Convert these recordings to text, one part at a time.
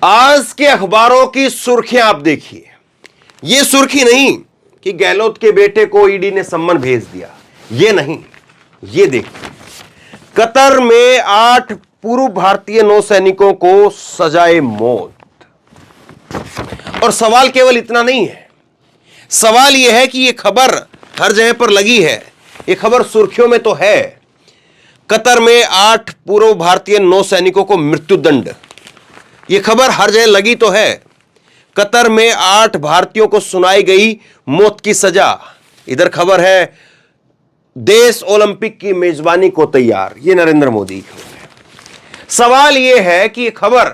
आज के अखबारों की सुर्खियां आप देखिए। ये सुर्खी नहीं कि गहलोत के बेटे को ईडी ने सम्मन भेज दिया, ये नहीं, ये देखिए, कतर में 8 पूर्व भारतीय नौसैनिकों को सजाए मौत। और सवाल केवल इतना नहीं है, सवाल यह है कि यह खबर हर जगह पर लगी है, यह खबर सुर्खियों में तो है। कतर में 8 पूर्व भारतीय नौसैनिकों को मृत्युदंड, यह खबर हर जगह लगी तो है। कतर में 8 भारतीयों को सुनाई गई मौत की सजा। इधर खबर है देश ओलंपिक की मेजबानी को तैयार, यह नरेंद्र मोदी की खबर है। सवाल यह है कि यह खबर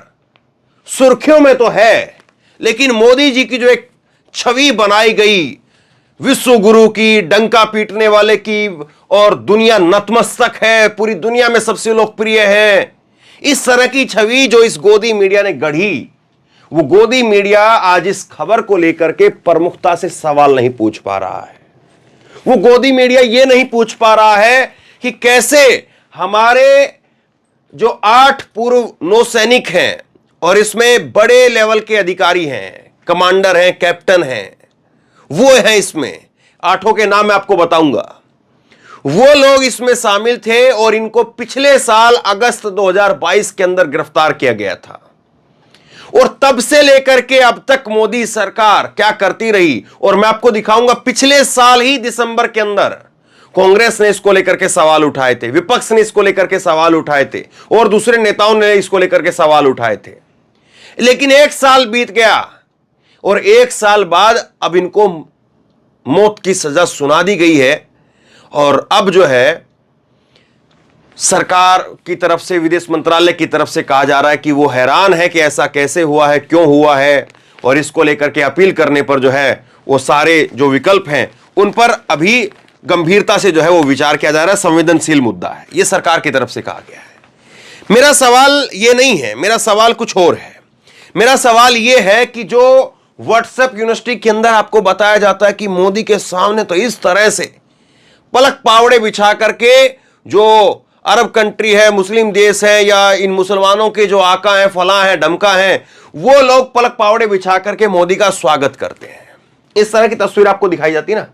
सुर्खियों में तो है, लेकिन मोदी जी की जो एक छवि बनाई गई विश्व गुरु की, डंका पीटने वाले की, और दुनिया नतमस्तक है, पूरी दुनिया में सबसे लोकप्रिय है, इस तरह की छवि जो इस गोदी मीडिया ने गढ़ी, वो गोदी मीडिया आज इस खबर को लेकर के प्रमुखता से सवाल नहीं पूछ पा रहा है। वो गोदी मीडिया ये नहीं पूछ पा रहा है कि कैसे हमारे जो 8 पूर्व नौसैनिक हैं, और इसमें बड़े लेवल के अधिकारी हैं, कमांडर हैं, कैप्टन हैं, वो हैं इसमें 8 के नाम मैं आपको बताऊंगा, वो लोग इसमें शामिल थे और इनको पिछले साल अगस्त 2022 के अंदर गिरफ्तार किया गया था। और तब से लेकर के अब तक मोदी सरकार क्या करती रही, और मैं आपको दिखाऊंगा। पिछले साल ही दिसंबर के अंदर कांग्रेस ने इसको लेकर के सवाल उठाए थे, विपक्ष ने इसको लेकर के सवाल उठाए थे, और दूसरे नेताओं ने इसको लेकर के सवाल उठाए थे। लेकिन 1 साल बीत गया और 1 साल बाद अब इनको मौत की सजा सुना दी गई है। और अब जो है सरकार की तरफ से, विदेश मंत्रालय की तरफ से कहा जा रहा है कि वो हैरान है कि ऐसा कैसे हुआ है, क्यों हुआ है, और इसको लेकर के अपील करने पर जो है वो सारे जो विकल्प हैं उन पर अभी गंभीरता से जो है वो विचार किया जा रहा है, संवेदनशील मुद्दा है, ये सरकार की तरफ से कहा गया है। मेरा सवाल ये नहीं है, मेरा सवाल कुछ और है। मेरा सवाल ये है कि जो व्हाट्सएप यूनिवर्सिटी के अंदर आपको बताया जाता है कि मोदी के सामने तो इस तरह से पलक पावड़े बिछा करके जो अरब कंट्री है, मुस्लिम देश है, या इन मुसलमानों के जो आका हैं, फलां हैं, ढमका हैं, वो लोग पलक पावड़े बिछा करके मोदी का स्वागत करते हैं। इस तरह की तस्वीर आपको दिखाई जाती ना,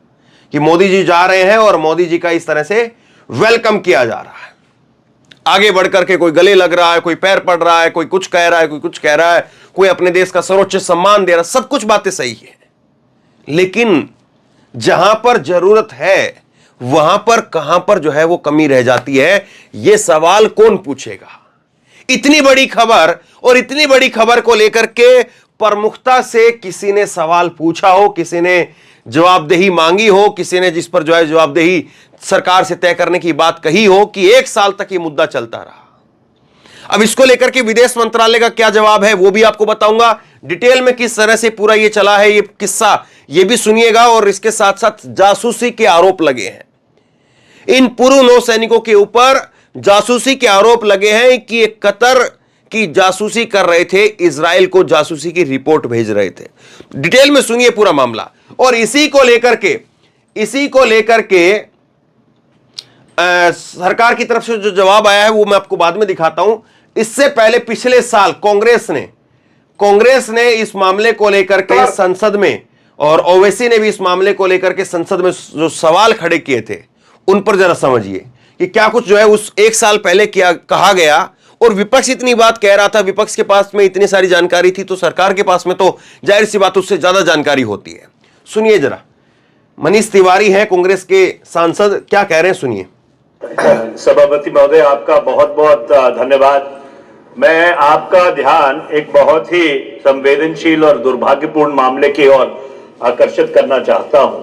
कि मोदी जी जा रहे हैं और मोदी जी का इस तरह से वेलकम किया जा रहा है। आगे बढ़ करके कोई गले लग रहा है, कोई पैर पड़ रहा है, कोई कुछ कह रहा है, कोई कुछ कह रहा है, कोई अपने देश का सर्वोच्च सम्मान दे रहा है, सब कुछ बातें सही है। लेकिन जहां पर जरूरत है वहां पर कहां पर जो है वो कमी रह जाती है, यह सवाल कौन पूछेगा? इतनी बड़ी खबर, और इतनी बड़ी खबर को लेकर के प्रमुखता से किसी ने सवाल पूछा हो, किसी ने जवाबदेही मांगी हो, किसी ने जिस पर जो है जवाबदेही सरकार से तय करने की बात कही हो, कि 1 साल तक ये मुद्दा चलता रहा। अब इसको लेकर के विदेश मंत्रालय का क्या जवाब है वो भी आपको बताऊंगा, डिटेल में किस तरह से पूरा ये चला है ये किस्सा, ये भी सुनिएगा। और इसके साथ साथ जासूसी के आरोप लगे हैं, इन पूर्व नौसैनिकों के ऊपर जासूसी के आरोप लगे हैं कि ये कतर की जासूसी कर रहे थे, इजराइल को जासूसी की रिपोर्ट भेज रहे थे। डिटेल में सुनिए पूरा मामला। और इसी को लेकर के सरकार की तरफ से जो जवाब आया है वो मैं आपको बाद में दिखाता हूं। इससे पहले पिछले साल कांग्रेस ने इस मामले को लेकर के संसद में, और ओवैसी ने भी इस मामले को लेकर के संसद में जो सवाल खड़े किए थे उन पर जरा समझिए कि क्या कुछ जो है उस 1 साल पहले कहा गया। और विपक्ष इतनी बात कह रहा था, विपक्ष के पास में इतनी सारी जानकारी थी, तो सरकार के पास में तो जाहिर सी बात उससे ज्यादा जानकारी होती है। सुनिए जरा, मनीष तिवारी हैं कांग्रेस के सांसद, क्या कह रहे हैं सुनिए। सभापति महोदय, आपका बहुत बहुत धन्यवाद। मैं आपका ध्यान एक बहुत ही संवेदनशील और दुर्भाग्यपूर्ण मामले की ओर आकर्षित करना चाहता हूं।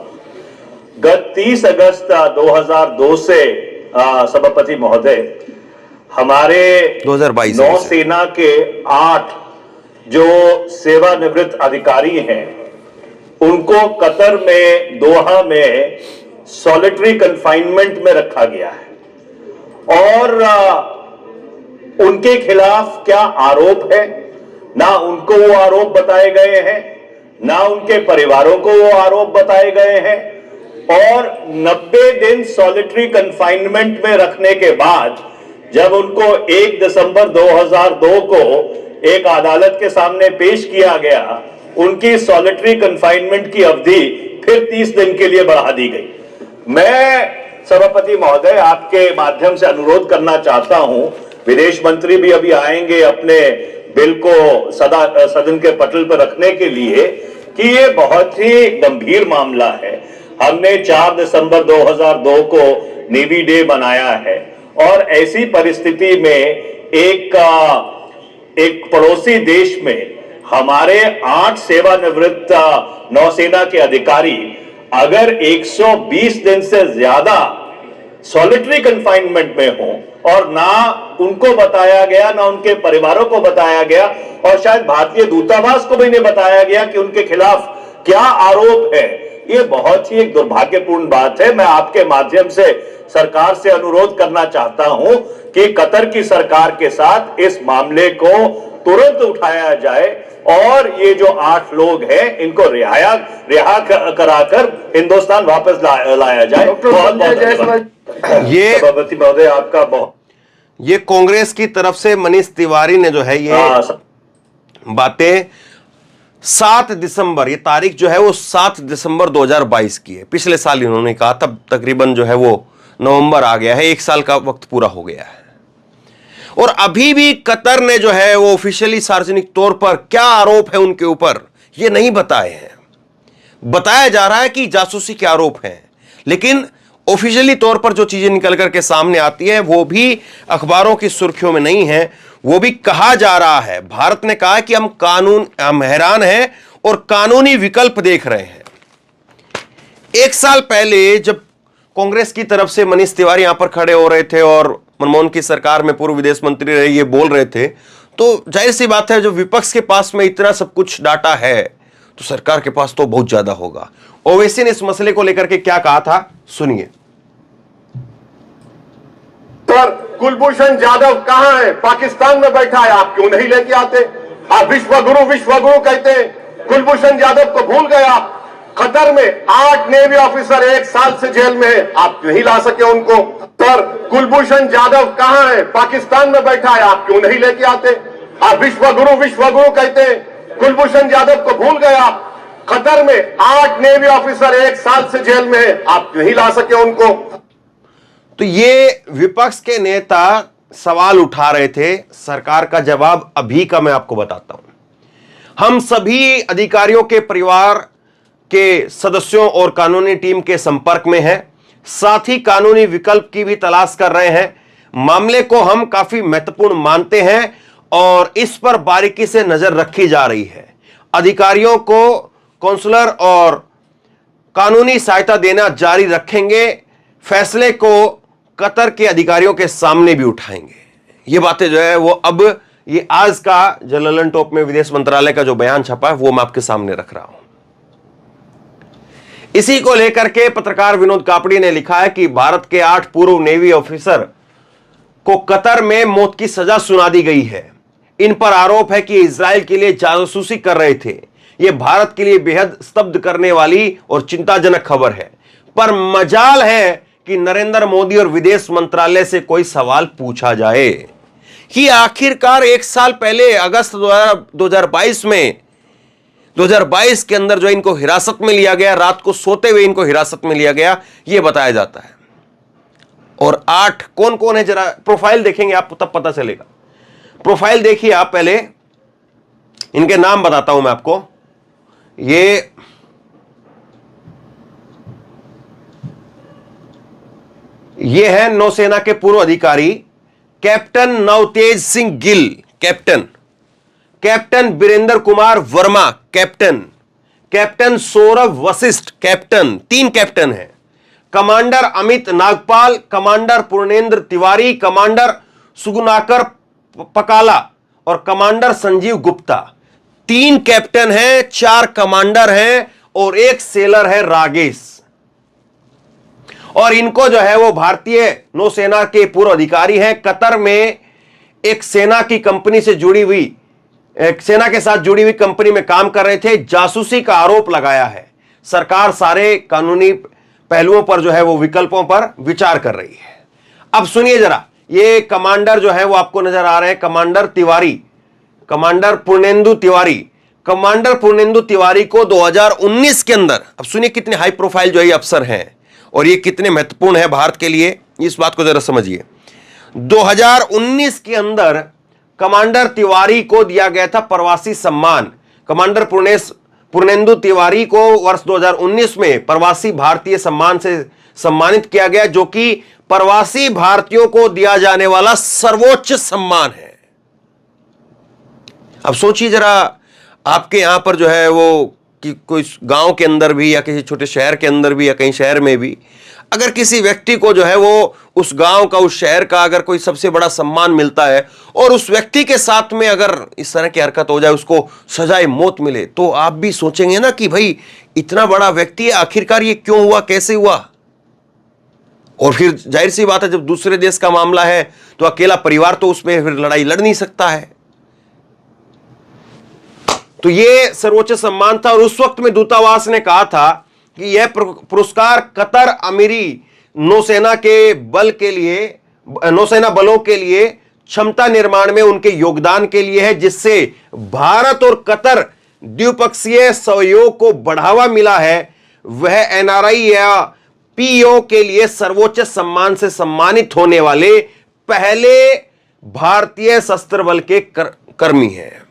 गत 30 अगस्त 2002 से सभापति महोदय, हमारे 2022 नौसेना के 8 जो सेवानिवृत्त अधिकारी हैं, उनको कतर में, दोहा में सॉलिटरी कन्फाइनमेंट में रखा गया है। और उनके खिलाफ क्या आरोप है, ना उनको वो आरोप बताए गए हैं, ना उनके परिवारों को वो आरोप बताए गए हैं। और 90 दिन सॉलिटरी कन्फाइनमेंट में रखने के बाद जब उनको 1 दिसंबर 2002 को एक अदालत के सामने पेश किया गया, उनकी सॉलिटरी कन्फाइनमेंट की अवधि फिर 30 दिन के लिए बढ़ा दी गई। मैं सभापति महोदय आपके माध्यम से अनुरोध करना चाहता हूं, विदेश मंत्री भी अभी आएंगे अपने बिल को सदन के पटल पर रखने के लिए, कि ये बहुत ही गंभीर मामला है। हमने 4 दिसंबर 2002 को नेवी डे मनाया है और ऐसी परिस्थिति में एक पड़ोसी देश में हमारे 8 सेवानिवृत्त नौसेना के अधिकारी अगर 120 दिन से ज्यादा सॉलिटरी कन्फाइनमेंट में हो और ना उनको बताया गया, ना उनके परिवारों को बताया गया, और शायद भारतीय दूतावास को भी नहीं बताया गया कि उनके खिलाफ क्या आरोप है, ये बहुत ही एक दुर्भाग्यपूर्ण बात है। मैं आपके माध्यम से सरकार से अनुरोध करना चाहता हूं कि कतर की सरकार के साथ इस मामले को तुरंत उठाया जाए और ये जो 8 लोग हैं इनको रिहा कराकर हिंदुस्तान वापस लाया जाए। ये सभापति महोदय आपका बहुत, ये कांग्रेस की तरफ से मनीष तिवारी ने जो है ये बातें 7 दिसंबर, ये तारीख जो है वो 7 दिसंबर 2022 की है। पिछले साल इन्होंने कहा, तब तकरीबन जो है वो नवंबर आ गया है, 1 साल का वक्त पूरा हो गया है। और अभी भी कतर ने जो है वो ऑफिशियली सार्वजनिक तौर पर क्या आरोप है उनके ऊपर ये नहीं बताए हैं। बताया जा रहा है कि जासूसी के आरोप हैं, लेकिन ऑफिशियली तौर पर जो चीजें निकल करके सामने आती है वो भी अखबारों की सुर्खियों में नहीं है। वो भी कहा जा रहा है, भारत ने कहा कि हम हैरान हैं और कानूनी विकल्प देख रहे हैं। 1 साल पहले जब कांग्रेस की तरफ से मनीष तिवारी यहां पर खड़े हो रहे थे और मनमोहन की सरकार में पूर्व विदेश मंत्री रहे, ये बोल रहे थे, तो जाहिर सी बात है, जो विपक्ष के पास में इतना सब कुछ डाटा है तो सरकार के पास तो बहुत ज्यादा होगा। ओवैसी ने इस मसले को लेकर के क्या कहा था, सुनिए। सर, कुलभूषण जाधव कहां है? पाकिस्तान में बैठा है, आप क्यों नहीं लेके आते? आप विश्वगुरु कहते हैं, कुलभूषण जाधव को भूल गए आप। कतर में 8 नेवी ऑफिसर 1 साल से जेल में है, आप नहीं ला सके उनको। सर, कुलभूषण जाधव कहां है? पाकिस्तान में बैठा है, आप क्यों नहीं लेके आते? आप विश्वगुरु कहते हैं, कुलभूषण जाधव को भूल गए आप। कतर में 8 नेवी ऑफिसर 1 साल से जेल में है, आप नहीं ला सके उनको। तो ये विपक्ष के नेता सवाल उठा रहे थे, सरकार का जवाब अभी का मैं आपको बताता हूं। हम सभी अधिकारियों के परिवार के सदस्यों और कानूनी टीम के संपर्क में हैं, साथ ही कानूनी विकल्प की भी तलाश कर रहे हैं। मामले को हम काफी महत्वपूर्ण मानते हैं और इस पर बारीकी से नजर रखी जा रही है। अधिकारियों को काउंसलर और कानूनी सहायता देना जारी रखेंगे, फैसले को कतर के अधिकारियों के सामने भी उठाएंगे। ये बातें जो है वो अब ये आज का जो ललन टॉप में विदेश मंत्रालय का जो बयान छपा है वो मैं आपके सामने रख रहा हूं। इसी को लेकर के पत्रकार विनोद कापड़ी ने लिखा है कि भारत के 8 पूर्व नेवी ऑफिसर को कतर में मौत की सजा सुना दी गई है। इन पर आरोप है कि इजराइल के लिए जासूसी कर रहे थे। यह भारत के लिए बेहद स्तब्ध करने वाली और चिंताजनक खबर है, पर मजाल है कि नरेंद्र मोदी और विदेश मंत्रालय से कोई सवाल पूछा जाए कि आखिरकार 1 साल पहले अगस्त 2022 के अंदर जो इनको हिरासत में लिया गया, रात को सोते हुए इनको हिरासत में लिया गया, यह बताया जाता है। और 8 कौन कौन है, जरा प्रोफाइल देखेंगे आप तब पता चलेगा। प्रोफाइल देखिए आप, पहले इनके नाम बताता हूं मैं आपको। ये है नौसेना के पूर्व अधिकारी captain Navtej Singh Gill, captain Birendra Kumar Verma, captain Saurabh Vashisht, 3 captain हैं। Commander Amit Nagpal, commander Purnendu Tiwari, commander Sugunakar Pakala और कमांडर संजीव गुप्ता। 3 कैप्टन हैं, 4 कमांडर हैं और 1 सेलर है रागेश। और इनको जो है वो भारतीय नौसेना के पूर्व अधिकारी हैं। कतर में एक सेना की कंपनी से जुड़ी हुई, एक सेना के साथ जुड़ी हुई कंपनी में काम कर रहे थे। जासूसी का आरोप लगाया है। सरकार सारे कानूनी पहलुओं पर जो है वो विकल्पों पर विचार कर रही है। अब सुनिए जरा, ये कमांडर जो है वो आपको नजर आ रहे हैं, कमांडर तिवारी, कमांडर पूर्णेंदु तिवारी को 2019 के अंदर, अब सुनिए कितने हाई प्रोफाइल जो ये अफसर हैं और ये कितने महत्वपूर्ण है भारत के लिए, इस बात को जरा समझिए। 2019 के अंदर कमांडर तिवारी को दिया गया था प्रवासी सम्मान। कमांडर पूर्णेंदु तिवारी को वर्ष 2019 में प्रवासी भारतीय सम्मान से सम्मानित किया गया, जो कि प्रवासी भारतीयों को दिया जाने वाला सर्वोच्च सम्मान है। अब सोचिए जरा, आपके यहां पर जो है वो कि कोई गांव के अंदर भी या किसी छोटे शहर के अंदर भी या कहीं शहर में भी अगर किसी व्यक्ति को जो है वो उस गांव का, उस शहर का अगर कोई सबसे बड़ा सम्मान मिलता है और उस व्यक्ति के साथ में अगर इस तरह की हरकत हो जाए, उसको सजाए मौत मिले, तो आप भी सोचेंगे ना कि भाई इतना बड़ा व्यक्ति है, आखिरकार ये क्यों हुआ, कैसे हुआ। और फिर जाहिर सी बात है, जब दूसरे देश का मामला है तो अकेला परिवार तो उसमें फिर लड़ाई लड़ नहीं सकता है। तो ये सर्वोच्च सम्मान था और उस वक्त में दूतावास ने कहा था कि यह पुरस्कार कतर अमीरी नौसेना बलों के लिए क्षमता निर्माण में उनके योगदान के लिए है, जिससे भारत और कतर द्विपक्षीय सहयोग को बढ़ावा मिला है। वह एनआरआई या पीओ के लिए सर्वोच्च सम्मान से सम्मानित होने वाले पहले भारतीय सशस्त्र बल के कर्मी हैं।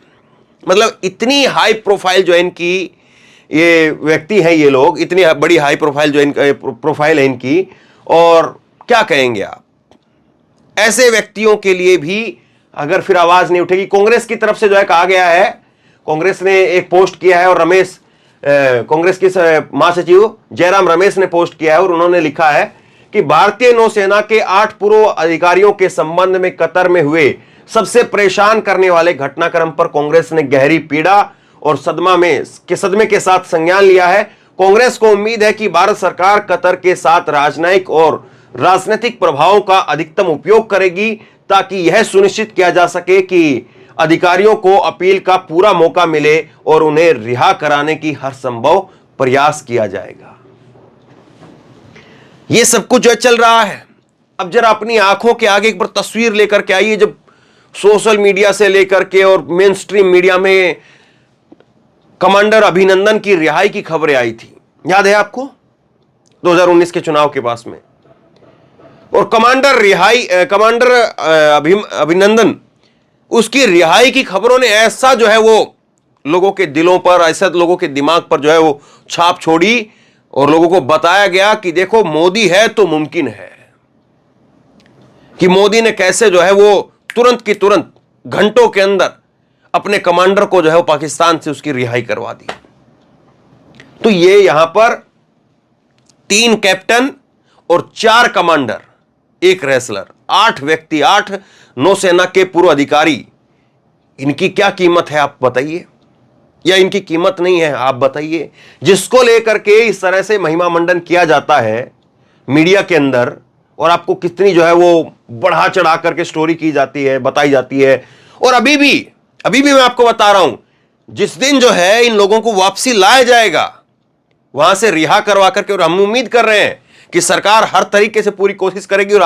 मतलब इतनी हाई प्रोफाइल जो इनकी ये व्यक्ति हैं, ये लोग इतनी बड़ी हाई प्रोफाइल जो इनका प्रोफाइल है इनकी, और क्या कहेंगे आप, ऐसे व्यक्तियों के लिए भी अगर फिर आवाज नहीं उठेगी। कांग्रेस की तरफ से जो है कहा गया है, कांग्रेस ने एक पोस्ट किया है और कांग्रेस की महासचिव जयराम रमेश ने पोस्ट किया है और उन्होंने लिखा है कि भारतीय नौसेना के 8 पूर्व अधिकारियों के संबंध में कतर में हुए सबसे परेशान करने वाले घटनाक्रम पर कांग्रेस ने गहरी पीड़ा और सदमे के साथ संज्ञान लिया है। कांग्रेस को उम्मीद है कि भारत सरकार कतर के साथ राजनयिक और राजनीतिक प्रभावों का अधिकतम उपयोग करेगी, ताकि यह सुनिश्चित किया जा सके कि अधिकारियों को अपील का पूरा मौका मिले और उन्हें रिहा कराने की हर संभव प्रयास किया जाएगा। यह सब कुछ जो चल रहा है, अब जरा अपनी आंखों के आगे एक बार तस्वीर लेकर के आइए। जब सोशल मीडिया से लेकर के और मेन स्ट्रीम मीडिया में कमांडर अभिनंदन की रिहाई की खबरें आई थी, याद है आपको, 2019 के चुनाव के पास में, और कमांडर अभिनंदन उसकी रिहाई की खबरों ने ऐसा जो है वो लोगों के दिलों पर, ऐसा लोगों के दिमाग पर जो है वो छाप छोड़ी और लोगों को बताया गया कि देखो मोदी है तो मुमकिन है, कि मोदी ने कैसे जो है वो तुरंत की तुरंत घंटों के अंदर अपने कमांडर को जो है वो पाकिस्तान से उसकी रिहाई करवा दी। तो ये यहां पर 3 कैप्टन और 4 कमांडर, 1 रेसलर, 8 व्यक्ति, 8 नौसेना के पूर्व अधिकारी, इनकी क्या कीमत है आप बताइए, या इनकी कीमत नहीं है आप बताइए, जिसको लेकर के इस तरह से महिमा मंडन किया जाता है मीडिया के अंदर, और आपको कितनी जो है वो बढ़ा चढ़ा करके स्टोरी की जाती है, बताई जाती है। और अभी भी मैं आपको बता रहा हूं, जिस दिन जो है इन लोगों को वापसी लाया जाएगा वहां से रिहा करवा करके, और हम उम्मीद कर रहे हैं कि सरकार हर तरीके से पूरी कोशिश करेगी और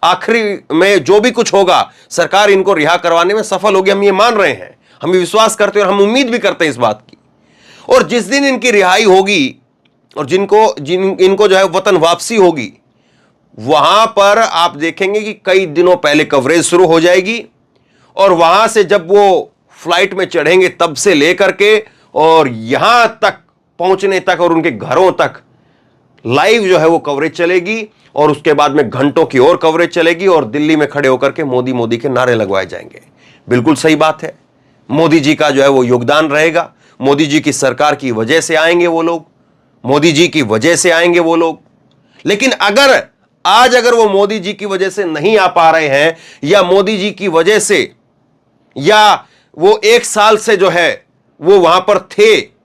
आखिरी में जो भी कुछ होगा सरकार इनको रिहा करवाने में सफल होगी। हम ये मान रहे हैं, हम ये विश्वास करते हैं और हम उम्मीद भी करते हैं इस बात की। और जिस दिन इनकी रिहाई होगी और इनको जो है वतन वापसी होगी, वहां पर आप देखेंगे कि कई दिनों पहले कवरेज शुरू हो जाएगी, और वहां से जब वो फ्लाइट में चढ़ेंगे तब से लेकर के और यहां तक पहुंचने तक और उनके घरों तक लाइव जो है वो कवरेज चलेगी, और उसके बाद में घंटों की और कवरेज चलेगी और दिल्ली में खड़े होकर के मोदी मोदी के नारे लगवाए जाएंगे। बिल्कुल सही बात है, मोदी जी का जो है वो योगदान रहेगा, मोदी जी की सरकार की वजह से आएंगे वो लोग, मोदी जी की वजह से आएंगे वो लोग। लेकिन अगर वो मोदी जी की वजह से नहीं आ पा रहे हैं, या मोदी जी की वजह से, या वो 1 साल से जो है वो वहां पर थे,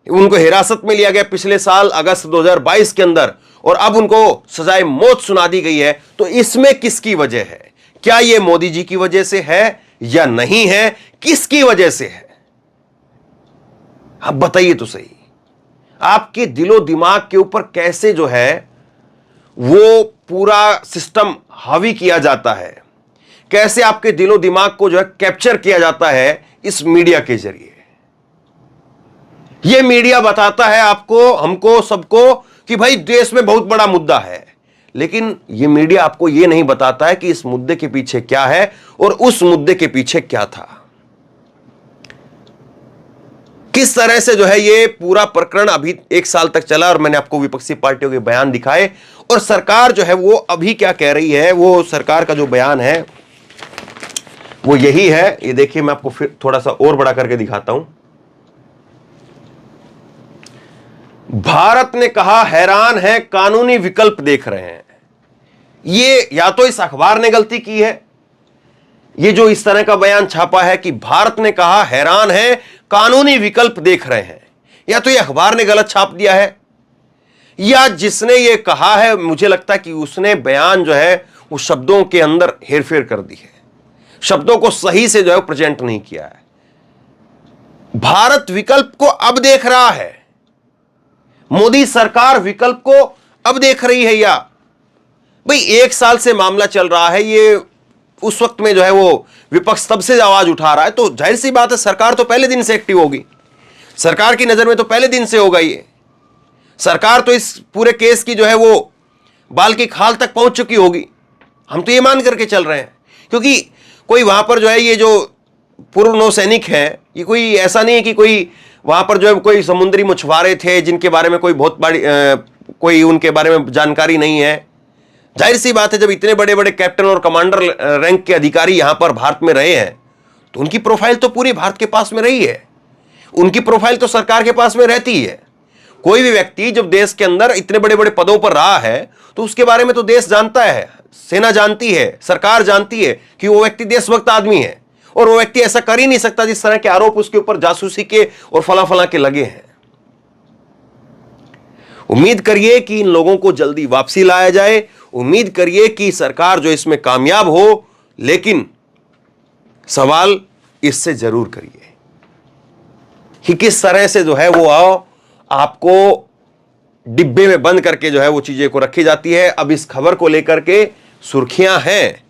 उनको हिरासत में लिया गया पिछले साल अगस्त 2022 के अंदर, और अब उनको सजाए मौत सुना दी गई है, तो इसमें किसकी वजह है? क्या यह मोदी जी की वजह से है या नहीं है? किसकी वजह से है? आप बताइए तो सही। आपके दिलो दिमाग के ऊपर कैसे जो है वो पूरा सिस्टम हावी किया जाता है, कैसे आपके दिलो दिमाग को जो है कैप्चर किया जाता है इस मीडिया के जरिए। यह मीडिया बताता है आपको, हमको, सबको कि भाई देश में बहुत बड़ा मुद्दा है, लेकिन यह मीडिया आपको यह नहीं बताता है कि इस मुद्दे के पीछे क्या है और उस मुद्दे के पीछे क्या था। किस तरह से जो है ये पूरा प्रकरण अभी 1 साल तक चला और मैंने आपको विपक्षी पार्टियों के बयान दिखाए और सरकार जो है वो अभी क्या कह रही है। वो सरकार का जो बयान है वो यही है। ये देखिए, मैं आपको फिर थोड़ा सा और बड़ा करके दिखाता हूं। भारत ने कहा हैरान है, कानूनी विकल्प देख रहे हैं। ये या तो इस अखबार ने गलती की है, ये जो इस तरह का बयान छापा है कि भारत ने कहा हैरान है, कानूनी विकल्प देख रहे हैं, या तो ये अखबार ने गलत छाप दिया है, या जिसने ये कहा है मुझे लगता है कि उसने बयान जो है वो शब्दों के अंदर हेरफेर कर दी है, शब्दों को सही से जो है प्रेजेंट नहीं किया है। भारत विकल्प को अब देख रहा है, मोदी सरकार विकल्प को अब देख रही है। या भाई 1 साल से मामला चल रहा है, ये उस वक्त में जो है वो विपक्ष तब से आवाज उठा रहा है, तो जाहिर सी बात है सरकार तो पहले दिन से एक्टिव होगी, सरकार की नजर में तो पहले दिन से होगा। ये सरकार तो इस पूरे केस की जो है वो बाल की खाल तक पहुंच चुकी होगी, हम तो ये मान करके चल रहे हैं। क्योंकि कोई वहां पर जो है ये जो पूर्व नौसैनिक हैं, ये कोई ऐसा नहीं है कि कोई वहां पर जो है कोई समुद्री मछुआरे थे जिनके बारे में कोई बहुत बड़ी कोई उनके बारे में जानकारी नहीं है। जाहिर सी बात है, जब इतने बड़े बड़े कैप्टन और कमांडर रैंक के अधिकारी यहां पर भारत में रहे हैं तो उनकी प्रोफाइल तो पूरी भारत के पास में रही है, उनकी प्रोफाइल तो सरकार के पास में रहती है। कोई भी व्यक्ति जब देश के अंदर इतने बड़े बड़े पदों पर रहा है तो उसके बारे में तो देश जानता है, सेना जानती है, सरकार जानती है कि वो व्यक्ति देशभक्त आदमी है, और वो व्यक्ति ऐसा कर ही नहीं सकता जिस तरह के आरोप उसके ऊपर जासूसी के और फला फला के लगे हैं। उम्मीद करिए कि इन लोगों को जल्दी वापसी लाया जाए, उम्मीद करिए कि सरकार जो इसमें कामयाब हो, लेकिन सवाल इससे जरूर करिए कि किस तरह से जो है वो आपको डिब्बे में बंद करके जो है वो चीजें को रखी जाती है। अब इस खबर को लेकर के सुर्खियां हैं,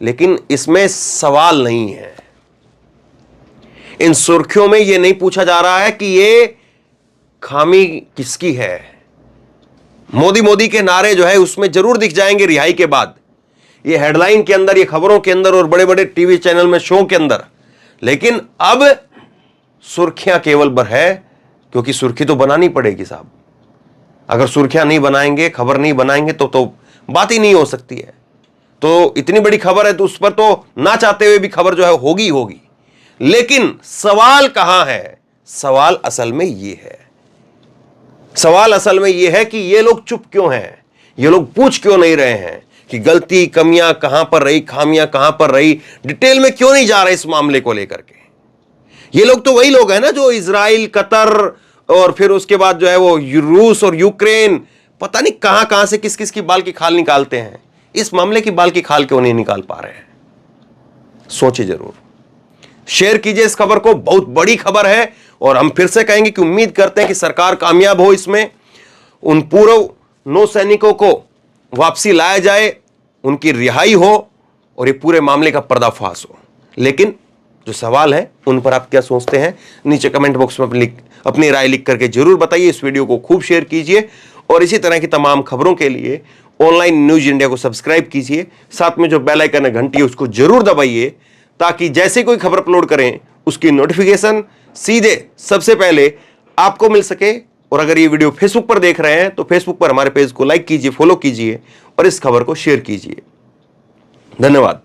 लेकिन इसमें सवाल नहीं है। इन सुर्खियों में यह नहीं पूछा जा रहा है कि ये खामी किसकी है। मोदी मोदी के नारे जो है उसमें जरूर दिख जाएंगे रिहाई के बाद, ये हेडलाइन के अंदर, ये खबरों के अंदर और बड़े बड़े टीवी चैनल में, शो के अंदर, लेकिन अब सुर्खियां केवल भर है, क्योंकि सुर्खी तो बनानी पड़ेगी साहब। अगर सुर्खियां नहीं बनाएंगे, खबर नहीं बनाएंगे तो बात ही नहीं हो सकती है। तो इतनी बड़ी खबर है तो उस पर तो ना चाहते हुए भी खबर जो है होगी होगी। लेकिन सवाल कहां है? सवाल असल में ये है, सवाल असल में यह है कि ये लोग चुप क्यों हैं, ये लोग पूछ क्यों नहीं रहे हैं कि गलती कमियां कहां पर रही, खामियां कहां पर रही, डिटेल में क्यों नहीं जा रहे इस मामले को लेकर के। ये लोग तो वही लोग हैं ना जो इजराइल, कतर और फिर उसके बाद जो है वो रूस और यूक्रेन, पता नहीं कहां कहां से किस किस की बाल की खाल निकालते हैं। इस मामले की बाल की खाल क्यों नहीं निकाल पा रहे हैं? सोचिए जरूर, शेयर कीजिए इस खबर को, बहुत बड़ी खबर है। और हम फिर से कहेंगे कि उम्मीद करते हैं कि सरकार कामयाब हो इसमें, उन पूर्व नौसैनिकों को वापसी लाया जाए, उनकी रिहाई हो और ये पूरे मामले का पर्दाफाश हो। लेकिन जो सवाल है उन पर आप क्या सोचते हैं, नीचे कमेंट बॉक्स में अपनी राय लिख करके जरूर बताइए। इस वीडियो को खूब शेयर कीजिए और इसी तरह की तमाम खबरों के लिए ऑनलाइन न्यूज इंडिया को सब्सक्राइब कीजिए। साथ में जो बेल आइकन है, घंटी है, उसको जरूर दबाइए ताकि जैसे कोई खबर अपलोड करें उसकी नोटिफिकेशन सीधे सबसे पहले आपको मिल सके। और अगर ये वीडियो फेसबुक पर देख रहे हैं तो फेसबुक पर हमारे पेज को लाइक कीजिए, फॉलो कीजिए और इस खबर को शेयर कीजिए। धन्यवाद।